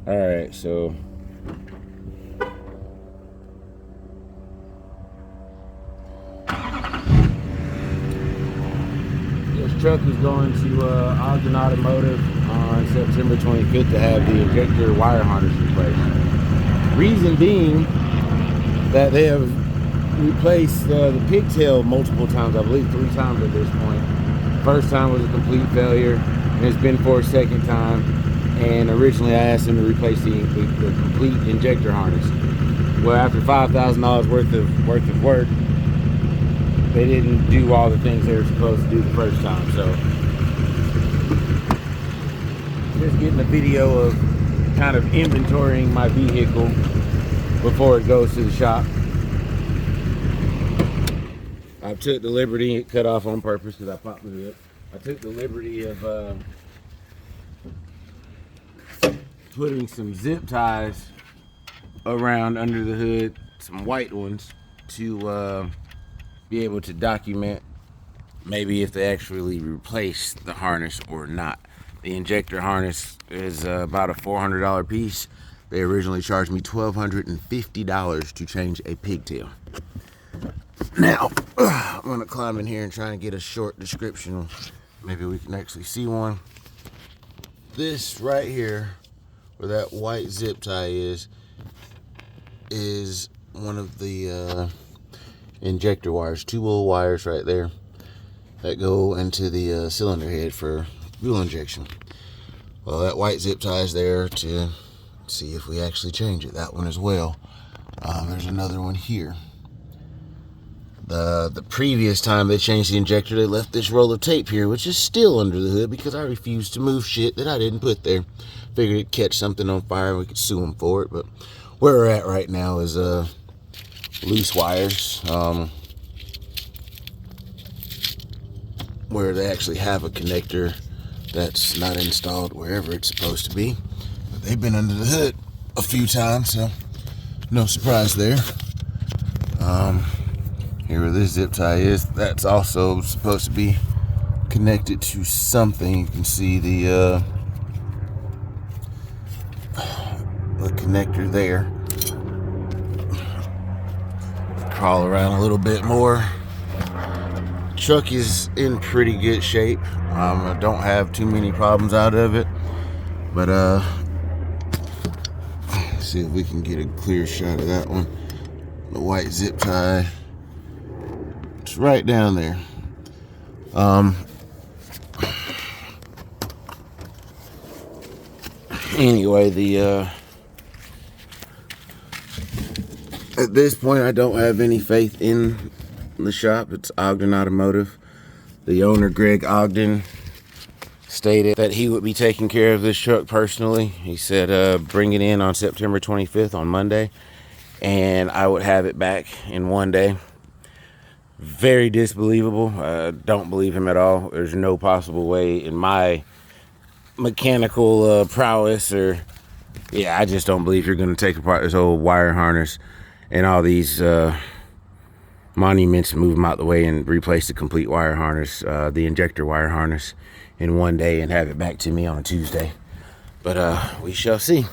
All right, so this truck is going to Ogden Automotive on September 25th to have the injector wire harness replaced. Reason being that they have replaced the pigtail multiple times, I believe 3 times at this point. First time was a complete failure, and it's been for a second time. And originally I asked them to replace the complete injector harness. Well, after $5,000 worth of work, they didn't do all the things they were supposed to do the first time. So just getting a video of kind of inventorying my vehicle before it goes to the shop. I took the liberty, it cut off on purpose because I popped the hood. I took the liberty of putting some zip ties around under the hood, some white ones, to be able to document maybe if they actually replace the harness or not. The injector harness is about a $400 piece. They originally charged me $1,250 to change a pigtail. Now, I'm gonna climb in here and try and get a short description. Maybe we can actually see one. This right here, where that white zip tie is one of the injector wires, 2 little wires right there that go into the cylinder head for fuel injection. Well, that white zip tie is there to see if we actually change it. That one as well. There's another one here. The previous time they changed the injector, they left this roll of tape here, which is still under the hood because I refused to move shit that I didn't put there. Figured it'd catch something on fire and we could sue them for it. But where we're at right now is loose wires, where they actually have a connector that's not installed wherever it's supposed to be. But they've been under the hood a few times, so no surprise there. Here where this zip tie is, that's also supposed to be connected to something. You can see the connector there. Crawl around a little bit more. Truck is in pretty good shape. I don't have too many problems out of it, but let's see if we can get a clear shot of that one. The white zip tie, it's right down there. Anyway, at this point I don't have any faith in the shop. It's Ogden Automotive. The owner, Greg Ogden, stated that he would be taking care of this truck personally. He said bring it in on September 25th on Monday and I would have it back in 1 day. Very disbelievable. Don't believe him at all. There's no possible way in my mechanical prowess, or I just don't believe you're going to take apart this old wire harness and all these monuments and move them out the way and replace the complete wire harness, the injector wire harness, in 1 day and have it back to me on a Tuesday. But we shall see.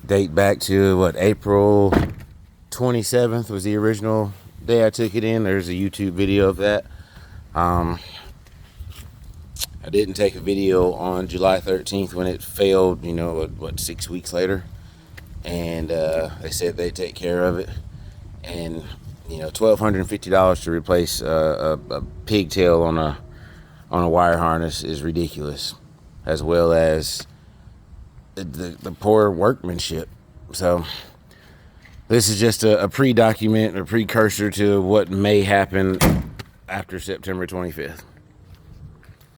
Date back to what, April 27th was the original day I took it in. There's a YouTube video of that. I didn't take a video on July 13th when it failed, 6 weeks later. And they said they'd take care of it. And, $1,250 to replace a pigtail on a wire harness is ridiculous, as well as the poor workmanship. So this is just a pre-document, a precursor to what may happen after September 25th.